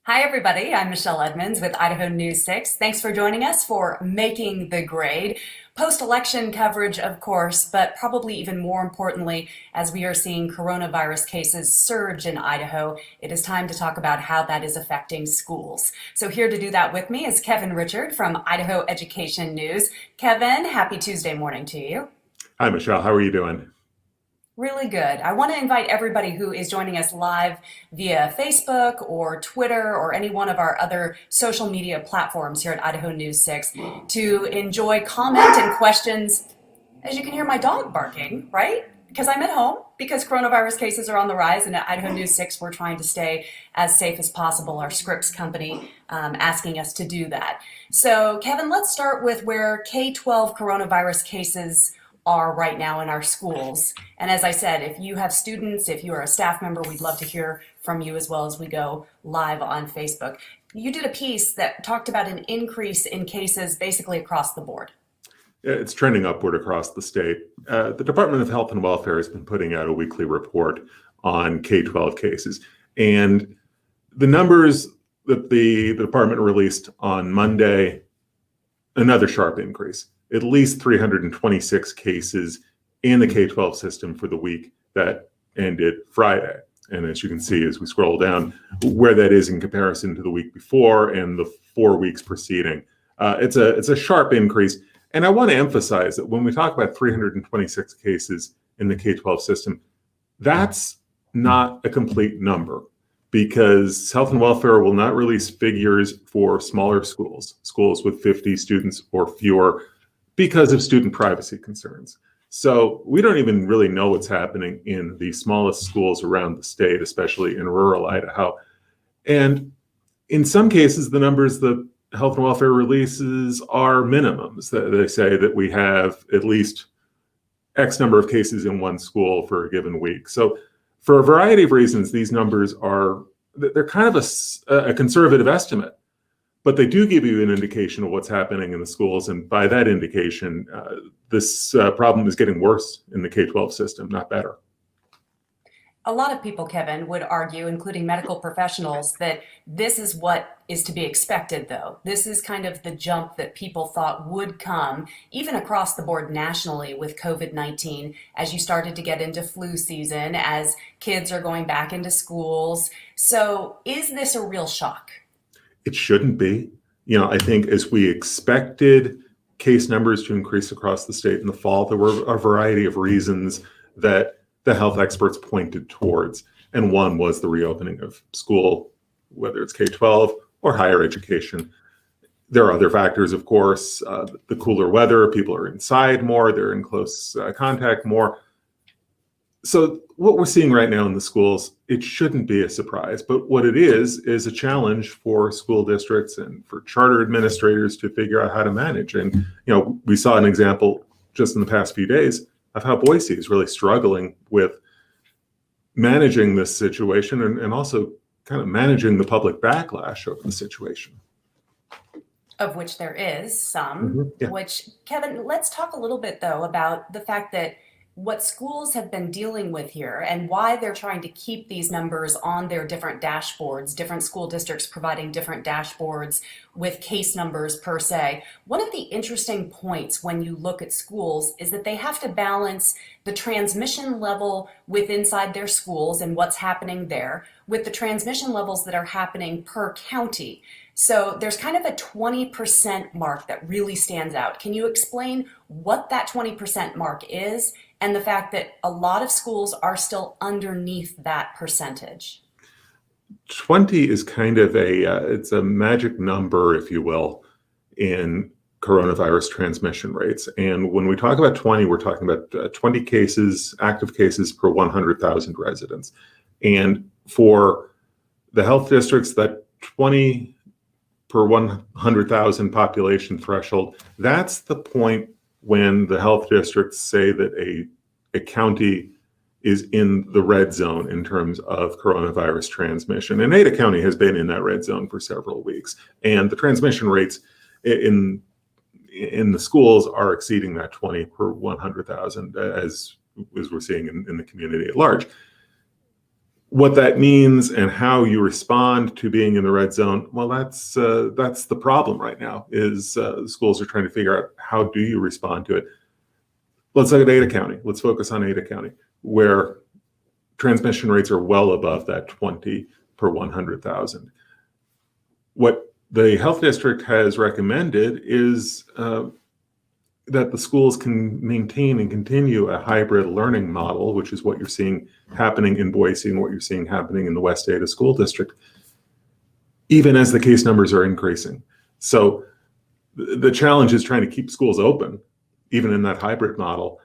Hi, everybody. I'm Michelle Edmonds with Idaho News 6. Thanks for joining us for Making the Grade. Post-election coverage, of course, but probably even more importantly, as we are seeing coronavirus cases surge in Idaho, it is time to talk about how that is affecting schools. So here to do that with me is Kevin Richert from Idaho Education News. Kevin, happy Tuesday morning to you. Hi, Michelle. How are you doing? Really good. I want to invite everybody who is joining us live via Facebook or Twitter or any one of our other social media platforms here at Idaho News 6 to enjoy comment and questions. As you can hear my dog barking, right? Because I'm at home, because coronavirus cases are on the rise, and at Idaho News 6, we're trying to stay as safe as possible. Our Scripps company asking us to do that. So, Kevin, let's start with where K12 coronavirus cases are right now in our schools. And as I said, if you have students, if you are a staff member, we'd love to hear from you as well as we go live on Facebook. You did a piece that talked about an increase in cases basically across the board. It's trending upward across the state. The Department of Health and Welfare has been putting out a weekly report on K-12 cases. And the numbers that the department released on Monday, another sharp increase. At least 326 cases in the K-12 system for the week that ended Friday. And as you can see, as we scroll down, where that is in comparison to the week before and the 4 weeks preceding, it's a sharp increase. And I want to emphasize that when we talk about 326 cases in the K-12 system, that's not a complete number, because Health and Welfare will not release figures for smaller schools with 50 students or fewer, because of student privacy concerns. So we don't even really know what's happening in the smallest schools around the state, especially in rural Idaho. And in some cases, the numbers the Health and Welfare releases are minimums. They say that we have at least X number of cases in one school for a given week. So for a variety of reasons, these numbers they're kind of a conservative estimate. But they do give you an indication of what's happening in the schools. And by that indication, this problem is getting worse in the K-12 system, not better. A lot of people, Kevin, would argue, including medical professionals, that this is what is to be expected, though. This is kind of the jump that people thought would come, even across the board nationally with COVID-19, as you started to get into flu season, as kids are going back into schools. So is this a real shock? It shouldn't be. I think as we expected case numbers to increase across the state in the fall, there were a variety of reasons that the health experts pointed towards. And one was the reopening of school, whether it's K-12 or higher education. There are other factors, of course, the cooler weather, people are inside more, they're in close contact more. So what we're seeing right now in the schools, it shouldn't be a surprise, but what it is a challenge for school districts and for charter administrators to figure out how to manage. And, we saw an example just in the past few days of how Boise is really struggling with managing this situation and also kind of managing the public backlash over the situation. Of which there is some, Yeah. which, Kevin, let's talk a little bit, though, about the fact that what schools have been dealing with here and why they're trying to keep these numbers on their different dashboards, different school districts providing different dashboards with case numbers per se. One of the interesting points when you look at schools is that they have to balance the transmission level with inside their schools and what's happening there with the transmission levels that are happening per county. So there's kind of a 20% mark that really stands out. Can you explain what that 20% mark is and the fact that a lot of schools are still underneath that percentage? 20 is kind of it's a magic number, if you will, in coronavirus transmission rates. And when we talk about 20, we're talking about 20 cases, active cases per 100,000 residents. And for the health districts, that 20 per 100,000 population threshold, that's the point when the health districts say that a county is in the red zone in terms of coronavirus transmission. And Ada County has been in that red zone for several weeks. And the transmission rates in the schools are exceeding that 20 per 100,000 as we're seeing in the community at large. What that means and how you respond to being in the red zone, well, that's the problem right now, is schools are trying to figure out how do you respond to it. Let's look at Ada County. Let's focus on Ada County, where transmission rates are well above that 20 per 100,000. What the health district has recommended is that the schools can maintain and continue a hybrid learning model, which is what you're seeing happening in Boise and what you're seeing happening in the West Ada School District, even as the case numbers are increasing. So the challenge is trying to keep schools open, even in that hybrid model,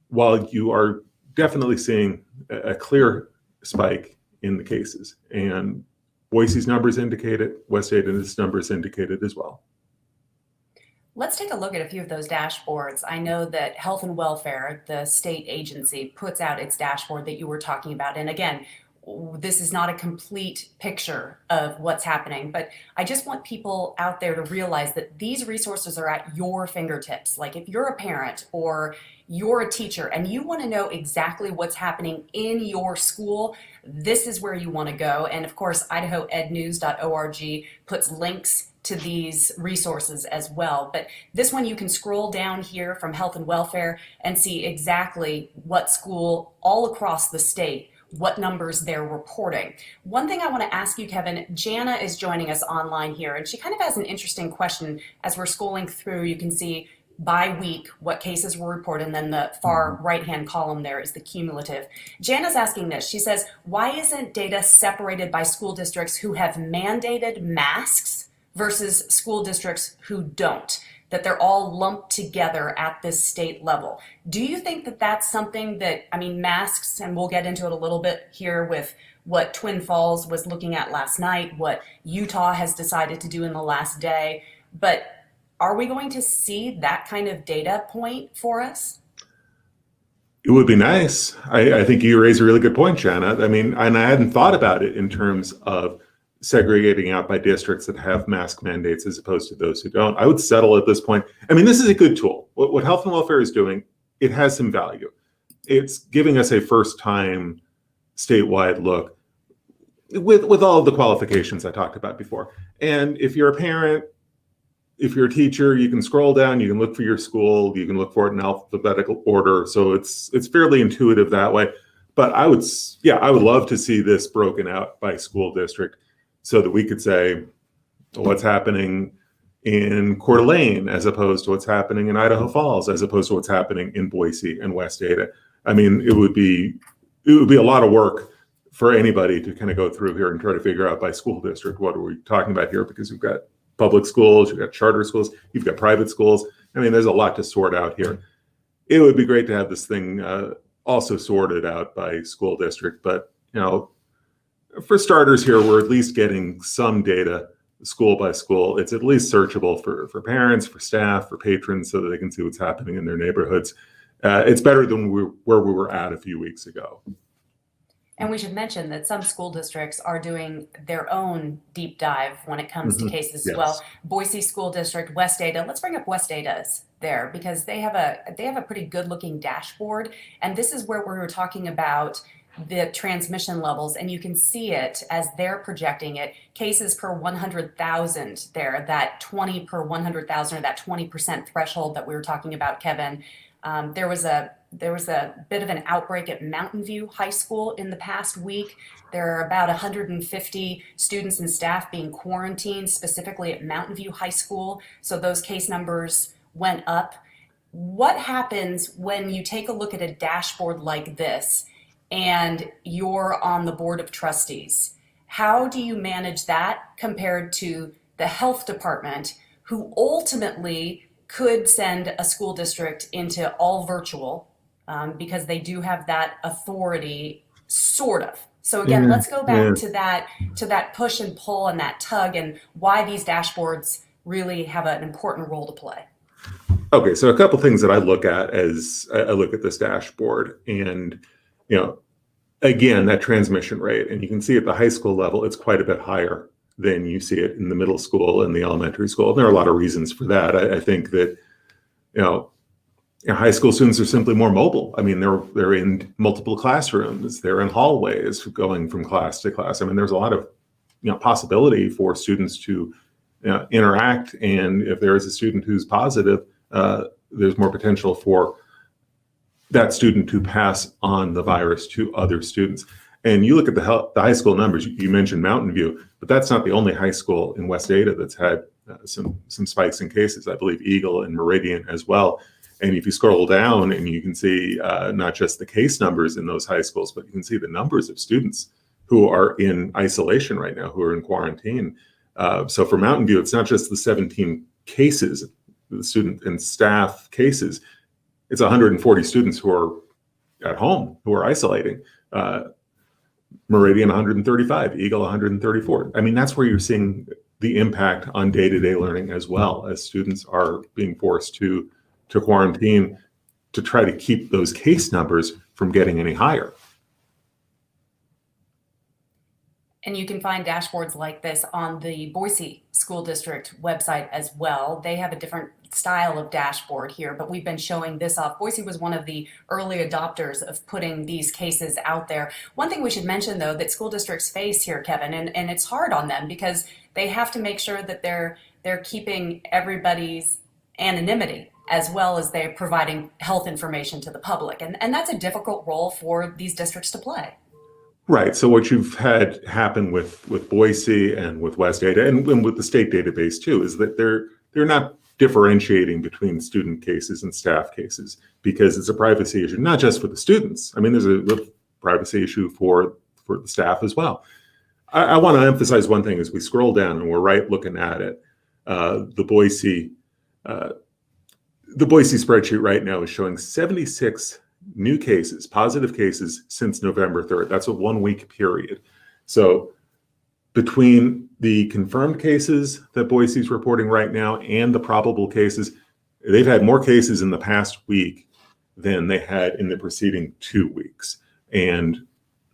while you are definitely seeing a clear spike in the cases. And Boise's numbers indicate it, West Ada's numbers indicate it as well. Let's take a look at a few of those dashboards. I know that Health and Welfare, the state agency, puts out its dashboard that you were talking about. And again, this is not a complete picture of what's happening, but I just want people out there to realize that these resources are at your fingertips. Like if you're a parent or you're a teacher and you want to know exactly what's happening in your school, this is where you want to go. And of course, idahoednews.org puts links to these resources as well. But this one, you can scroll down here from Health and Welfare and see exactly what school all across the state, what numbers they're reporting. One thing I want to ask you, Kevin, Jana is joining us online here, and she kind of has an interesting question. As we're scrolling through, you can see by week what cases were reported, and then the far right-hand column there is the cumulative. Jana's asking this. She says, why isn't data separated by school districts who have mandated masks versus school districts who don't, that they're all lumped together at this state level? Do you think that that's something that, I mean, masks, and we'll get into it a little bit here with what Twin Falls was looking at last night, what Utah has decided to do in the last day, but are we going to see that kind of data point for us? It would be nice. I think you raise a really good point, Jana. I mean, and I hadn't thought about it in terms of segregating out by districts that have mask mandates as opposed to those who don't. I would settle at this point. I mean, this is a good tool. What Health and Welfare is doing, it has some value. It's giving us a first-time statewide look with all of the qualifications I talked about before. And if you're a parent, if you're a teacher, you can scroll down, you can look for your school, you can look for it in alphabetical order. So it's fairly intuitive that way. But I would love to see this broken out by school district, so that we could say what's happening in Coeur d'Alene as opposed to what's happening in Idaho Falls, as opposed to what's happening in Boise and West Ada. I mean, it would be a lot of work for anybody to kind of go through here and try to figure out by school district, what are we talking about here? Because you've got public schools, you've got charter schools, you've got private schools. I mean, there's a lot to sort out here. It would be great to have this thing also sorted out by school district, but for starters here, we're at least getting some data school by school. It's at least searchable for parents, for staff, for patrons, so that they can see what's happening in their neighborhoods. It's better than where we were at a few weeks ago. And we should mention that some school districts are doing their own deep dive when it comes to cases as well. Boise School District, West Ada. Let's bring up West Ada's there, because they have a pretty good looking dashboard. And this is where we were talking about the transmission levels, and you can see it as they're projecting it, cases per 100,000 there, that 20 per 100,000, or that 20% threshold that we were talking about, Kevin. There was a bit of an outbreak at Mountain View High School in the past week. There are about 150 students and staff being quarantined specifically at Mountain View High School. So those case numbers went up. What happens when you take a look at a dashboard like this and you're on the board of trustees? How do you manage that compared to the health department, who ultimately could send a school district into all virtual, because they do have that authority, sort of. So again, let's go back to that push and pull and that tug, and why these dashboards really have an important role to play. Okay, so a couple things that I look at as I look at this dashboard, and again, that transmission rate, and you can see at the high school level, it's quite a bit higher than you see it in the middle school and the elementary school. And there are a lot of reasons for that. I think that, high school students are simply more mobile. I mean, they're in multiple classrooms, they're in hallways going from class to class. I mean, there's a lot of possibility for students to interact, and if there is a student who's positive, there's more potential for that student to pass on the virus to other students. And you look at the high school numbers. You mentioned Mountain View, but that's not the only high school in West Ada that's had some spikes in cases. I believe Eagle and Meridian as well. And if you scroll down, and you can see not just the case numbers in those high schools, but you can see the numbers of students who are in isolation right now, who are in quarantine. So for Mountain View, it's not just the 17 cases, the student and staff cases. It's 140 students who are at home, who are isolating. Meridian 135, Eagle 134. I mean, that's where you're seeing the impact on day-to-day learning, as well as students are being forced to quarantine to try to keep those case numbers from getting any higher. And you can find dashboards like this on the Boise School District website as well. They have a different style of dashboard here, but we've been showing this off. Boise was one of the early adopters of putting these cases out there. One thing we should mention, though, that school districts face here, Kevin, and it's hard on them because they have to make sure that they're keeping everybody's anonymity, as well as they're providing health information to the public. And that's a difficult role for these districts to play. Right. So what you've had happen with Boise and with West Ada and with the state database too, is that they're not differentiating between student cases and staff cases, because it's a privacy issue, not just for the students. I mean, there's a privacy issue for the staff as well. I want to emphasize one thing as we scroll down, and we're right looking at it. The Boise spreadsheet right now is showing 76 new cases, positive cases, since November 3rd. That's a 1-week period. So between the confirmed cases that Boise's reporting right now and the probable cases, they've had more cases in the past week than they had in the preceding 2 weeks. And,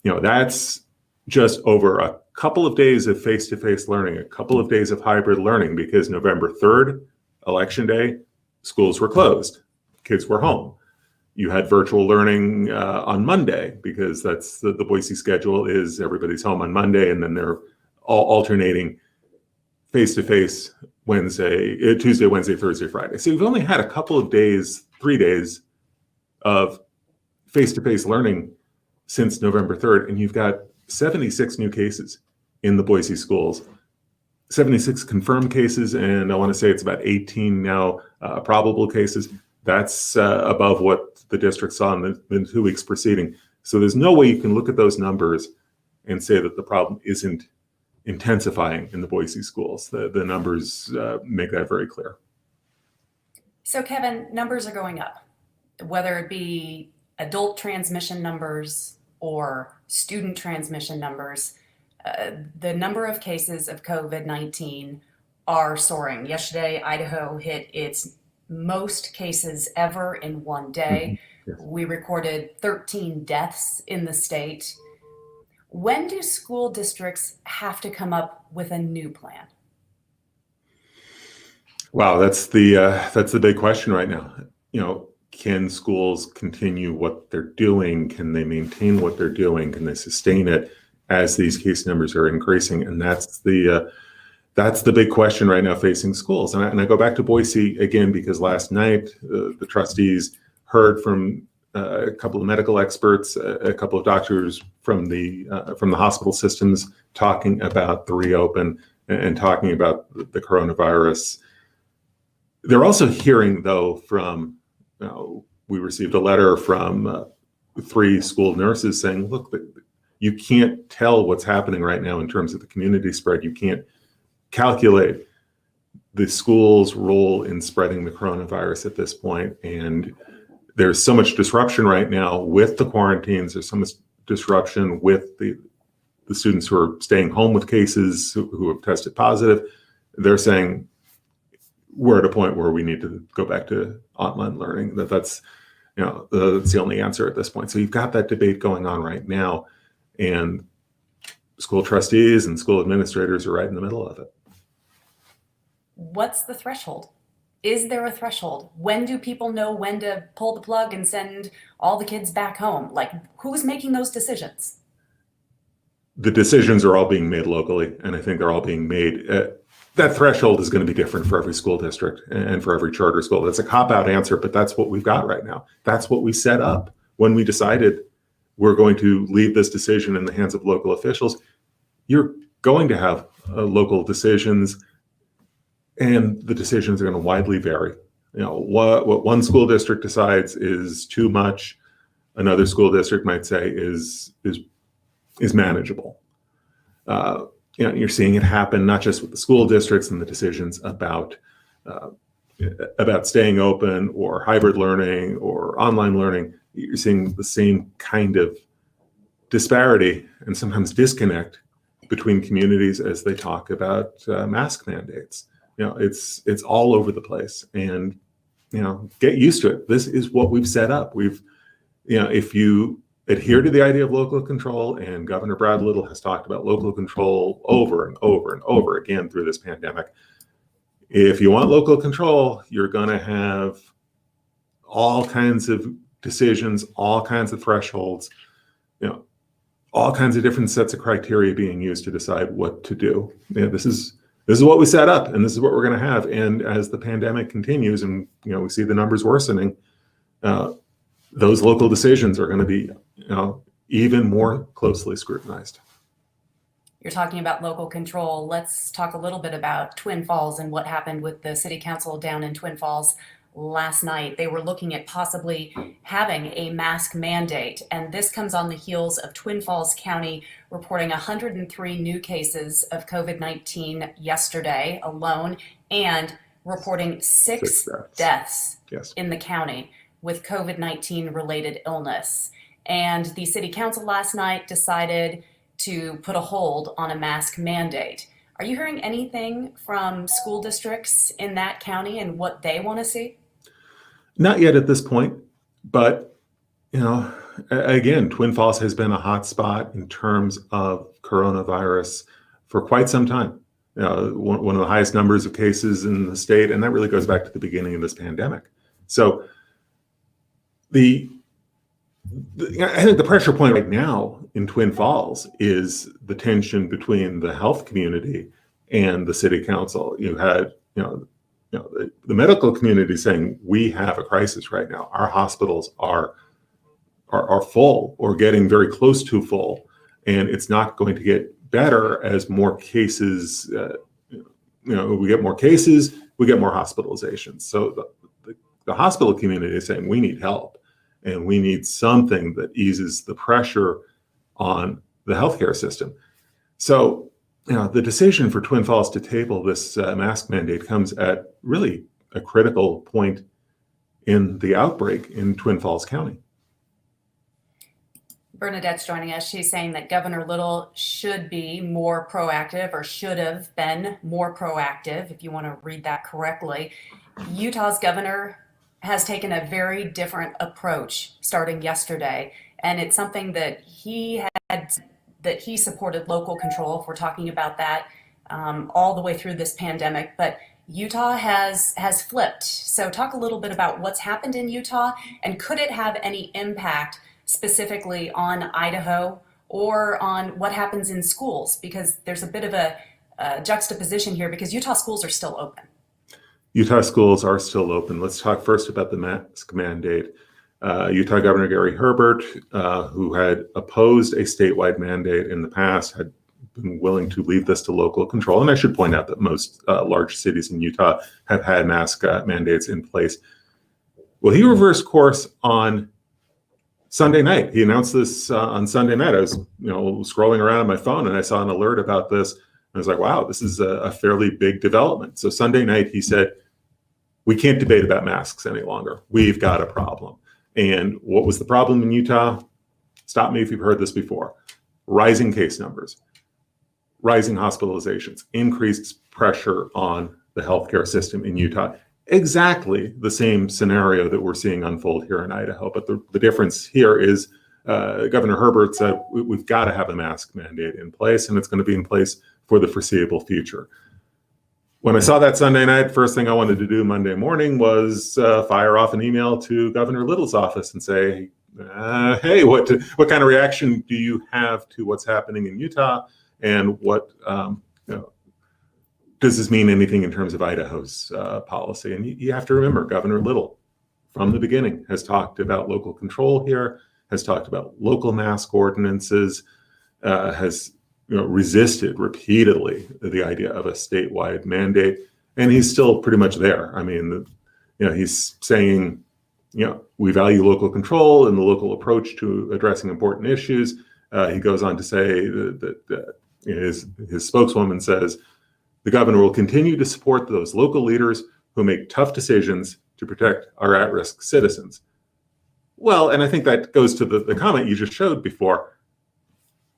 that's just over a couple of days of face-to-face learning, a couple of days of hybrid learning, because November 3rd, Election Day, schools were closed, kids were home. You had virtual learning on Monday, because that's the Boise schedule is everybody's home on Monday, and then they're all alternating face-to-face Tuesday, Wednesday, Thursday, Friday. So you've only had a couple of days, 3 days of face-to-face learning since November 3rd, and you've got 76 new cases in the Boise schools, 76 confirmed cases, and I want to say it's about 18 now probable cases. That's above what the district saw in the 2 weeks preceding. So there's no way you can look at those numbers and say that the problem isn't intensifying in the Boise schools. The numbers make that very clear. So Kevin, numbers are going up, whether it be adult transmission numbers or student transmission numbers. The number of cases of COVID-19 are soaring. Yesterday, Idaho hit its most cases ever in one day. Mm-hmm. Yes. We recorded 13 deaths in the state. When do school districts have to come up with a new plan? Wow, that's the big question right now. Can schools continue what they're doing? Can they maintain what they're doing? Can they sustain it as these case numbers are increasing? And that's the big question right now facing schools. And I go back to Boise again, because last night the trustees heard from a couple of medical experts, a couple of doctors from the hospital systems, talking about the reopen and talking about the coronavirus. They're also hearing, though, from we received a letter from 3 school nurses saying, look, you can't tell what's happening right now in terms of the community spread. You can't calculate the school's role in spreading the coronavirus at this point. And there's so much disruption right now with the quarantines. There's so much disruption with the students who are staying home with cases who have tested positive. They're saying we're at a point where we need to go back to online learning. That's the only answer at this point. So you've got that debate going on right now, and school trustees and school administrators are right in the middle of it. What's the threshold Is there a threshold? When do people know when to pull the plug and send all the kids back home? Like, who's making those decisions? The decisions are all being made locally, and I think they're all being made. That threshold is going to be different for every school district and for every charter school. That's a cop-out answer, but that's what we've got right now. That's what we set up when we decided we're going to leave this decision in the hands of local officials. You're going to have local decisions, and the decisions are going to widely vary. You know, what one school district decides is too much, another school district might say is manageable. You know, you're seeing it happen not just with the school districts and the decisions about staying open or hybrid learning or online learning. You're seeing the same kind of disparity and sometimes disconnect between communities as they talk about mask mandates. You know, it's all over the place, and you know, get used to it. This is what we've set up. We've, you know, if you adhere to the idea of local control, and Governor Brad Little has talked about local control over and over and over again through this pandemic. If you want local control, you're going to have all kinds of decisions, all kinds of thresholds, you know, all kinds of different sets of criteria being used to decide what to do. You know, this is what we set up, and this is what we're going to have. And as the pandemic continues, and you know, we see the numbers worsening, those local decisions are going to be, you know, even more closely scrutinized. You're talking about local control. Let's talk a little bit about Twin Falls and what happened with the city council down in Twin Falls last night. They were looking at possibly having a mask mandate, and this comes on the heels of Twin Falls County reporting 103 new cases of COVID-19 yesterday alone, and reporting six deaths Yes. in the county with COVID-19 related illness. And the city council last night decided to put a hold on a mask mandate. Are you hearing anything from school districts in that county and what they want to see? Not yet at this point, but you know, again, Twin Falls has been a hot spot in terms of coronavirus for quite some time. One of the highest numbers of cases in the state, and that really goes back to the beginning of this pandemic. So I think the pressure point right now in Twin Falls is the tension between the health community and the city council. You had, the medical community saying we have a crisis right now. Our hospitals are full or getting very close to full, and it's not going to get better as more cases. We get more cases, we get more hospitalizations. So the hospital community is saying we need help. And we need something that eases the pressure on the healthcare system. So, the decision for Twin Falls to table this mask mandate comes at really a critical point in the outbreak in Twin Falls County. Bernadette's joining us. She's saying that Governor Little should be more proactive, or should have been more proactive, if you want to read that correctly. Utah's governor has taken a very different approach starting yesterday, and it's something that he supported local control, if we're talking about that, all the way through this pandemic. But Utah has flipped. So talk a little bit about what's happened in Utah, and could it have any impact specifically on Idaho or on what happens in schools? Because there's a bit of a juxtaposition here, because Utah schools are still open. Utah schools are still open. Let's talk first about the mask mandate. Utah Governor Gary Herbert, who had opposed a statewide mandate in the past, had been willing to leave this to local control. And I should point out that most large cities in Utah have had mask mandates in place. Well, he reversed course on Sunday night. He announced this on Sunday night. I was, scrolling around on my phone, and I saw an alert about this. I was like, wow, this is a fairly big development. So Sunday night, he said, we can't debate about masks any longer. We've got a problem. And what was the problem in Utah? Stop me if you've heard this before. Rising case numbers, rising hospitalizations, increased pressure on the healthcare system in Utah. Exactly the same scenario that we're seeing unfold here in Idaho. But the difference here is Governor Herbert said, we've got to have a mask mandate in place, and it's going to be in place for the foreseeable future. when I saw that Sunday night, first thing I wanted to do Monday morning was fire off an email to Governor Little's office and say, hey, what kind of reaction do you have to what's happening in Utah, and what does this mean anything in terms of Idaho's policy? And you have to remember, Governor Little, from the beginning, has talked about local control here, has talked about local mask ordinances, has resisted repeatedly the idea of a statewide mandate, and he's still pretty much there. I mean, he's saying, we value local control and the local approach to addressing important issues. He goes on to say that his spokeswoman says, the governor will continue to support those local leaders who make tough decisions to protect our at-risk citizens. Well, and I think that goes to the comment you just showed before.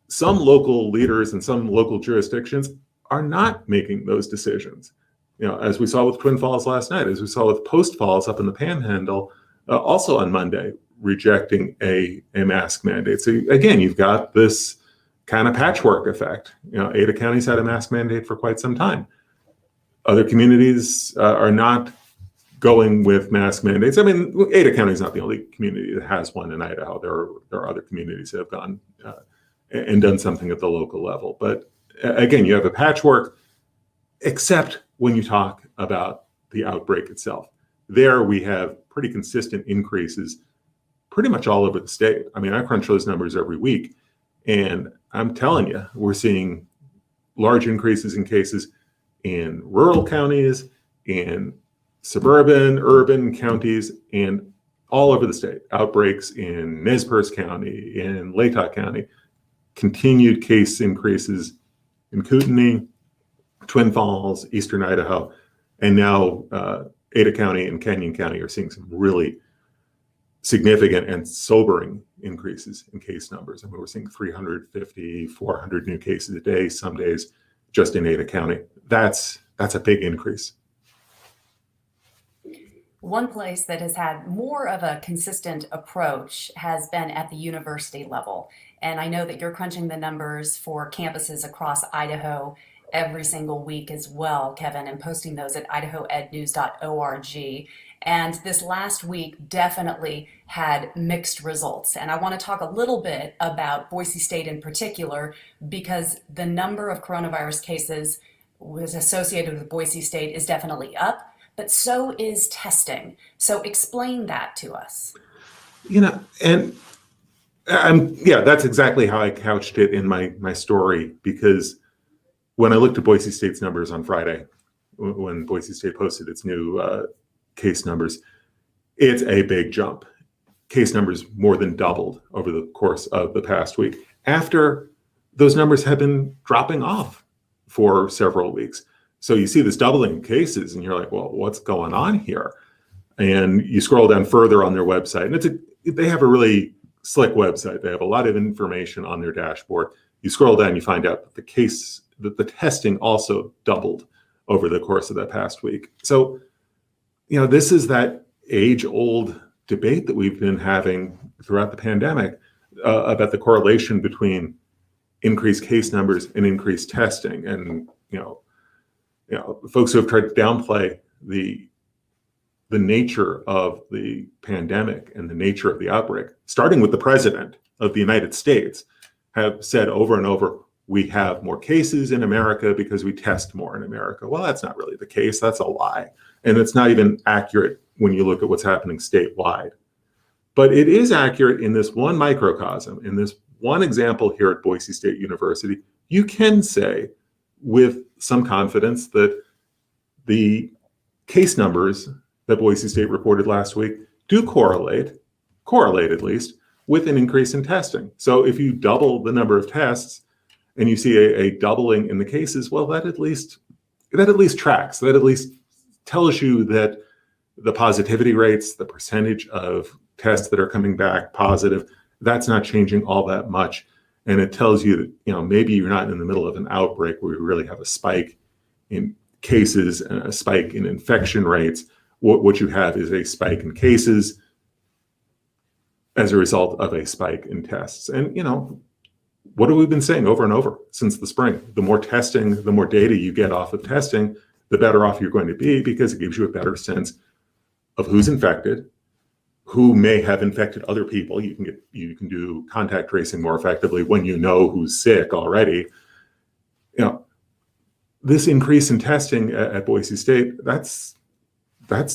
Some local leaders and some local jurisdictions are not making those decisions. As we saw with Twin Falls last night, as we saw with Post Falls up in the Panhandle, also on Monday, rejecting a mask mandate. So again, you've got this kind of patchwork effect. Ada County's had a mask mandate for quite some time. Other communities are not going with mask mandates. I mean, Ada County is not the only community that has one in Idaho. There are other communities that have gone and done something at the local level. But again, you have a patchwork, except when you talk about the outbreak itself. There we have pretty consistent increases pretty much all over the state. I mean, I crunch those numbers every week, and I'm telling you, we're seeing large increases in cases in rural counties, in suburban, urban counties, and all over the state. Outbreaks in Nez Perce County, in Latah County, continued case increases in Kootenai, Twin Falls, Eastern Idaho, and now Ada County and Canyon County are seeing some really significant and sobering increases in case numbers. I mean, we're seeing 350, 400 new cases a day, some days just in Ada County. That's a big increase. One place that has had more of a consistent approach has been at the university level. And I know that you're crunching the numbers for campuses across Idaho every single week as well, Kevin, and posting those at idahoednews.org. And this last week definitely had mixed results. And I want to talk a little bit about Boise State in particular, because the number of coronavirus cases was associated with Boise State is definitely up, but so is testing. So explain that to us. And that's exactly how I couched it in my story, because when I looked at Boise State's numbers on Friday, when Boise State posted its new case numbers, it's a big jump. Case numbers more than doubled over the course of the past week, after those numbers have been dropping off for several weeks. So you see this doubling of cases and you're like, well, what's going on here? And you scroll down further on their website, and they have a really slick website. They have a lot of information on their dashboard. You scroll down, you find out that the testing also doubled over the course of that past week. So, this is that age-old debate that we've been having throughout the pandemic about the correlation between increased case numbers and increased testing. And, folks who have tried to downplay the nature of the pandemic and the nature of the outbreak, starting with the president of the United States, have said over and over, we have more cases in America because we test more in America. Well, that's not really the case. That's a lie. And it's not even accurate when you look at what's happening statewide. But it is accurate in this one microcosm, in this one example here at Boise State University. You can say with some confidence that the case numbers that Boise State reported last week do correlate at least, with an increase in testing. So if you double the number of tests and you see a doubling in the cases, well, that at least tracks. That at least tells you that the positivity rates, the percentage of tests that are coming back positive, that's not changing all that much. And it tells you that, maybe you're not in the middle of an outbreak where you really have a spike in cases and a spike in infection rates. What you have is a spike in cases as a result of a spike in tests. And, what have we been saying over and over since the spring? The more testing, the more data you get off of testing, the better off you're going to be, because it gives you a better sense of who's infected, who may have infected other people. You can do contact tracing more effectively when you know who's sick already. This increase in testing at Boise State, that's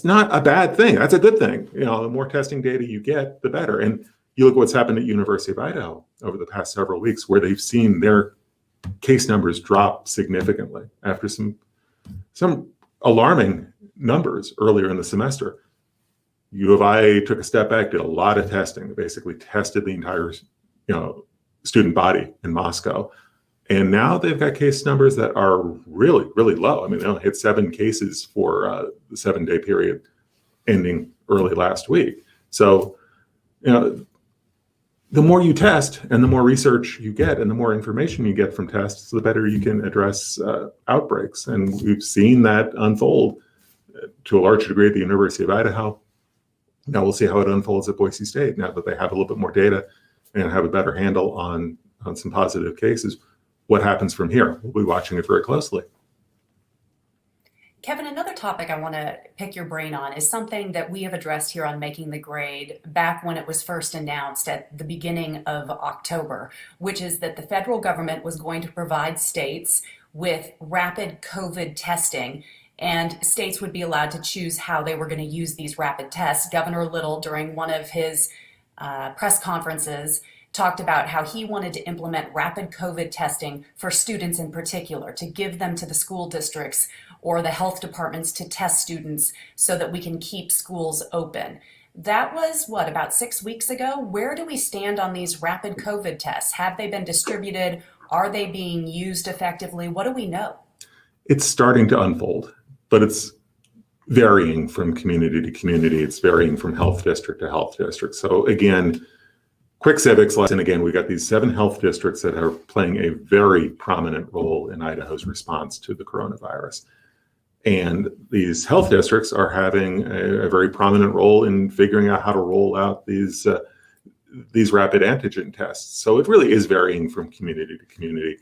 not a bad thing. That's a good thing. The more testing data you get, the better. And you look at what's happened at University of Idaho over the past several weeks, where they've seen their case numbers drop significantly after some alarming numbers earlier in the semester. U of I took a step back, did a lot of testing, basically tested the entire student body in Moscow. And now they've got case numbers that are really, really low. I mean, they only hit 7 cases for the 7-day period ending early last week. So, the more you test and the more research you get and the more information you get from tests, the better you can address outbreaks. And we've seen that unfold to a large degree at the University of Idaho. Now we'll see how it unfolds at Boise State, now that they have a little bit more data and have a better handle on some positive cases. What happens from here? We'll be watching it very closely. Kevin, another topic I want to pick your brain on is something that we have addressed here on Making the Grade back when it was first announced at the beginning of October, which is that the federal government was going to provide states with rapid COVID testing, and states would be allowed to choose how they were going to use these rapid tests. Governor Little, during one of his press conferences, talked about how he wanted to implement rapid COVID testing for students in particular, to give them to the school districts or the health departments to test students so that we can keep schools open. That was, about 6 weeks ago? Where do we stand on these rapid COVID tests? Have they been distributed? Are they being used effectively? What do we know? It's starting to unfold, but it's varying from community to community. It's varying from health district to health district. So again, quick civics lesson. Again, we've got these 7 health districts that are playing a very prominent role in Idaho's response to the coronavirus. And these health districts are having a very prominent role in figuring out how to roll out these rapid antigen tests. So it really is varying from community to community.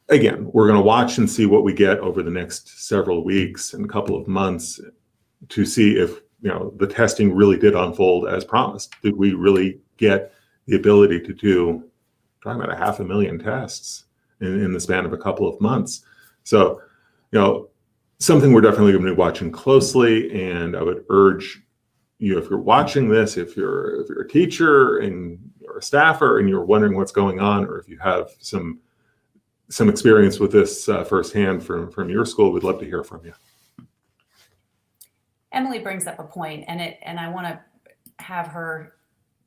Again, we're going to watch and see what we get over the next several weeks and couple of months to see if the testing really did unfold as promised. Did we really get the ability to do, talking about 500,000 tests in the span of a couple of months? So, something we're definitely going to be watching closely. And I would urge you, if you're watching this, if you're a teacher and you're a staffer and you're wondering what's going on, or if you have some experience with this firsthand from your school, we'd love to hear from you. Emily brings up a point, and I want to have her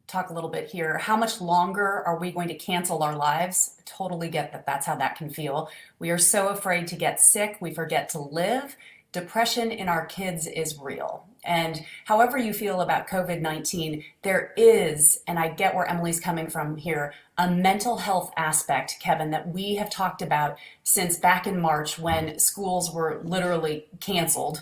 talk a little bit here. How much longer are we going to cancel our lives? I totally get that that's how that can feel. We are so afraid to get sick, we forget to live. Depression in our kids is real. And however you feel about COVID-19, there is, and I get where Emily's coming from here, a mental health aspect, Kevin, that we have talked about since back in March, when schools were literally canceled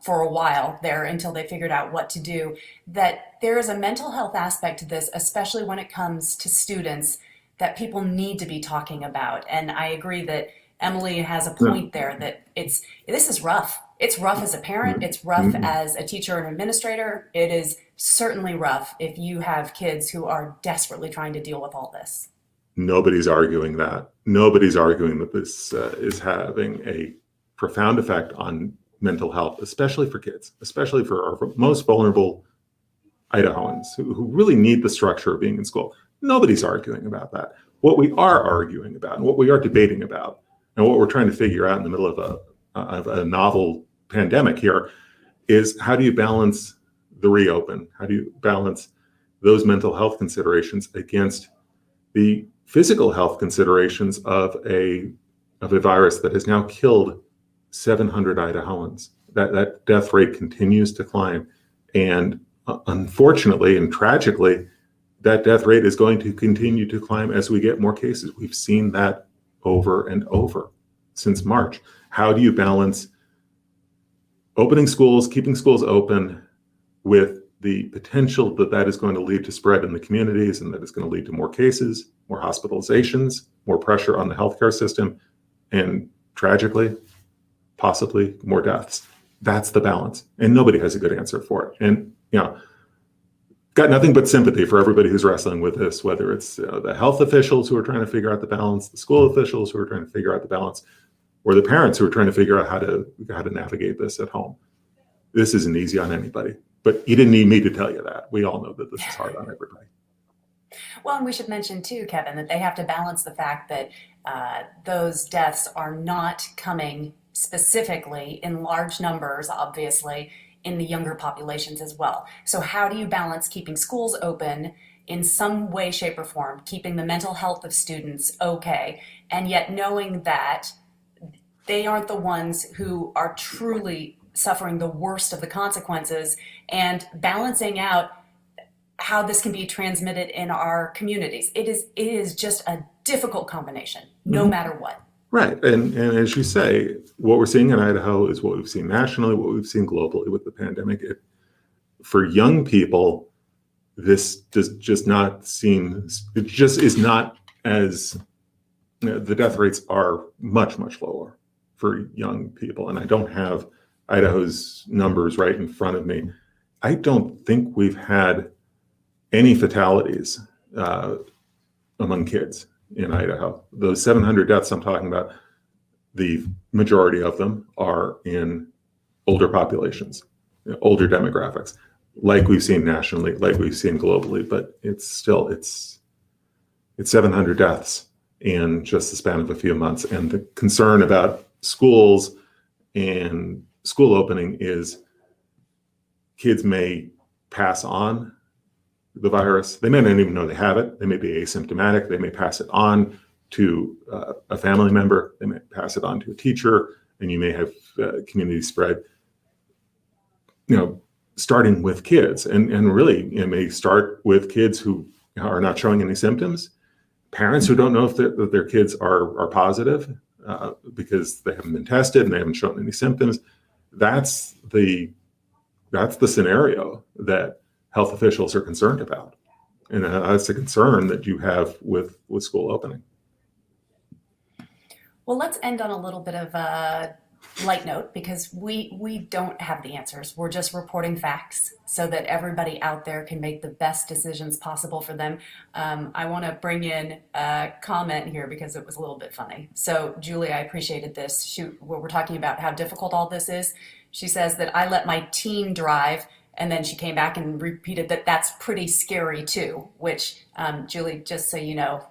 for a while there until they figured out what to do, that there is a mental health aspect to this, especially when it comes to students, that people need to be talking about. And I agree that Emily has a point there, that this is rough. It's rough as a parent. It's rough as a teacher and administrator. It is certainly rough if you have kids who are desperately trying to deal with all this. Nobody's arguing that. Nobody's arguing that this is having a profound effect on mental health, especially for kids, especially for our most vulnerable Idahoans who really need the structure of being in school. Nobody's arguing about that. What we are arguing about, and what we are debating about, and what we're trying to figure out in the middle of a novel pandemic here, is how do you balance the reopen? How do you balance those mental health considerations against the physical health considerations of a virus that has now killed 700 Idahoans? That death rate continues to climb. And unfortunately and tragically, that death rate is going to continue to climb as we get more cases. We've seen that over and over since March. How do you balance opening schools, keeping schools open, with the potential that is going to lead to spread in the communities, and that is going to lead to more cases, more hospitalizations, more pressure on the healthcare system, and tragically, possibly more deaths. That's the balance. And nobody has a good answer for it. And, got nothing but sympathy for everybody who's wrestling with this, whether it's the health officials who are trying to figure out the balance, the school officials who are trying to figure out the balance, or the parents who are trying to figure out how to navigate this at home. This isn't easy on anybody, but you didn't need me to tell you that. We all know that this is hard on everybody. Well, and we should mention too, Kevin, that they have to balance the fact that those deaths are not coming specifically in large numbers, obviously, in the younger populations as well. So how do you balance keeping schools open in some way, shape, or form, keeping the mental health of students okay, and yet knowing that they aren't the ones who are truly suffering the worst of the consequences, and balancing out how this can be transmitted in our communities. It is just a difficult combination, no matter what. Right. And as you say, what we're seeing in Idaho is what we've seen nationally, what we've seen globally with the pandemic. For young people, this just not seem, it just is not as, the death rates are much, much lower for young people. And I don't have Idaho's numbers right in front of me. I don't think we've had any fatalities among kids in Idaho. Those 700 deaths I'm talking about, the majority of them are in older populations, older demographics, like we've seen nationally, like we've seen globally, but it's 700 deaths in just the span of a few months. And the concern about schools and school opening is kids may pass on the virus. They may not even know they have it. They may be asymptomatic. They may pass it on to a family member. They may pass it on to a teacher, and you may have community spread, starting with kids. And really, it may start with kids who are not showing any symptoms, parents who don't know if their kids are positive because they haven't been tested and they haven't shown any symptoms. That's the scenario that health officials are concerned about. And that's a concern that you have with school opening. Well, let's end on a little bit of a light note, because we don't have the answers. We're just reporting facts so that everybody out there can make the best decisions possible for them. I want to bring in a comment here because it was a little bit funny. So Julie, I appreciated this. We're talking about how difficult all this is. She says that I let my teen drive, and then she came back and repeated that that's pretty scary too, which, Julie, just so you know,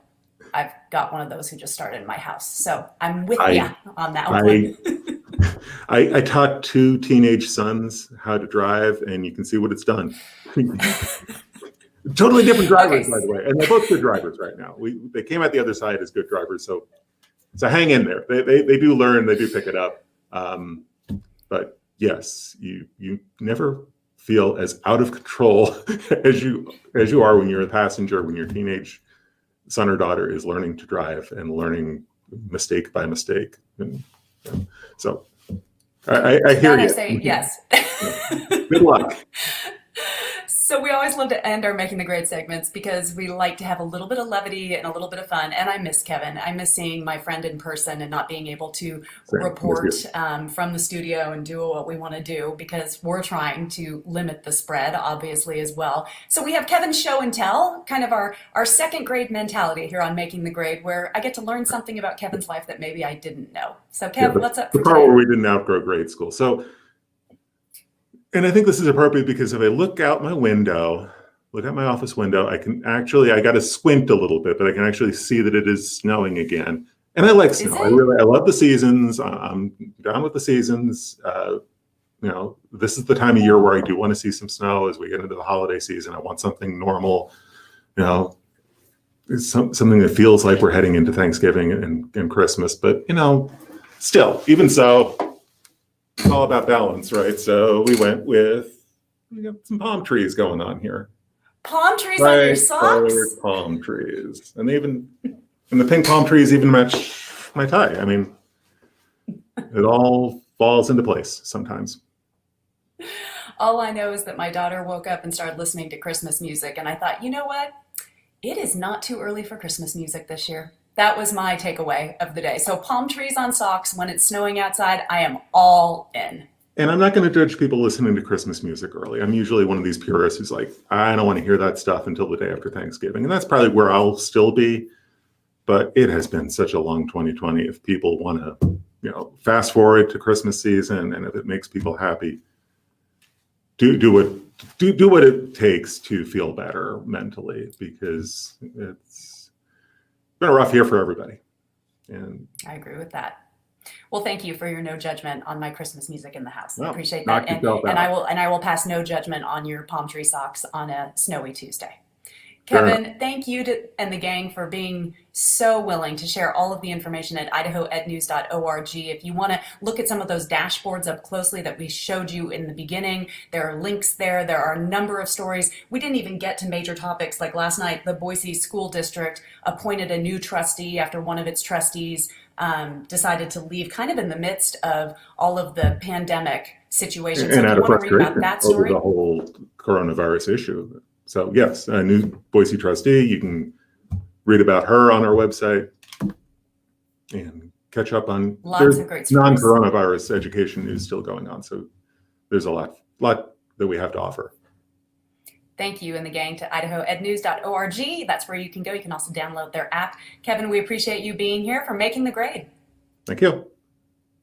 I've got one of those who just started in my house. So I'm with you on that one. I taught 2 teenage sons how to drive, and you can see what it's done. Totally different drivers, by the way. And they're both good drivers right now. They came out the other side as good drivers. So hang in there. They do learn, they do pick it up. But yes, you never feel as out of control as you are when you're a passenger, when your teenage son or daughter is learning to drive and learning mistake by mistake. And so I hear you. I say yes. Good luck. So we always love to end our Making the Grade segments because we like to have a little bit of levity and a little bit of fun. And I miss Kevin. I miss seeing my friend in person and not being able to report from the studio and do what we want to do, because we're trying to limit the spread, obviously, as well. So we have Kevin's show and tell, kind of our second grade mentality here on Making the Grade, where I get to learn something about Kevin's life that maybe I didn't know. So Kev, what's up for the part today? where we didn't outgrow grade school. So, and I think this is appropriate because if I look out my office window, I got to squint a little bit, but I can actually see that it is snowing again. And I like snow. I love the seasons. I'm down with the seasons. This is the time of year where I do want to see some snow as we get into the holiday season. I want something normal, it's something that feels like we're heading into Thanksgiving and Christmas. But, still, even so, it's all about balance, right? So we got some palm trees going on here. Palm trees on your socks? Palm trees. And the pink palm trees even match my tie. I mean, it all falls into place sometimes. All I know is that my daughter woke up and started listening to Christmas music, and I thought, you know what? It is not too early for Christmas music this year. That was my takeaway of the day. So palm trees on socks when it's snowing outside, I am all in. And I'm not going to judge people listening to Christmas music early. I'm usually one of these purists who's like, I don't want to hear that stuff until the day after Thanksgiving. And that's probably where I'll still be. But it has been such a long 2020. If people want to, fast forward to Christmas season, and if it makes people happy, do what it takes to feel better mentally, because it's been a rough year for everybody. And I agree with that. Well, thank you for your no judgment on my Christmas music in the house. I well, appreciate knock that. yourself And out. I will pass no judgment on your palm tree socks on a snowy Tuesday. Fair Kevin, thank you and the gang for being so willing to share all of the information at idahoednews.org. If you want to look at some of those dashboards up closely that we showed you in the beginning, there are links there. There are a number of stories. We didn't even get to major topics like last night. The Boise School District appointed a new trustee after one of its trustees decided to leave kind of in the midst of all of the pandemic situation. So And if out you of want to read about frustration that over story, the whole coronavirus issue. So yes, a new Boise trustee. You can read about her on our website and catch up on lots of great stories. non-coronavirus education is still going on. So there's a lot that we have to offer. Thank you and the gang to idahoednews.org. That's where you can go. You can also download their app. Kevin, we appreciate you being here for Making the Grade. Thank you.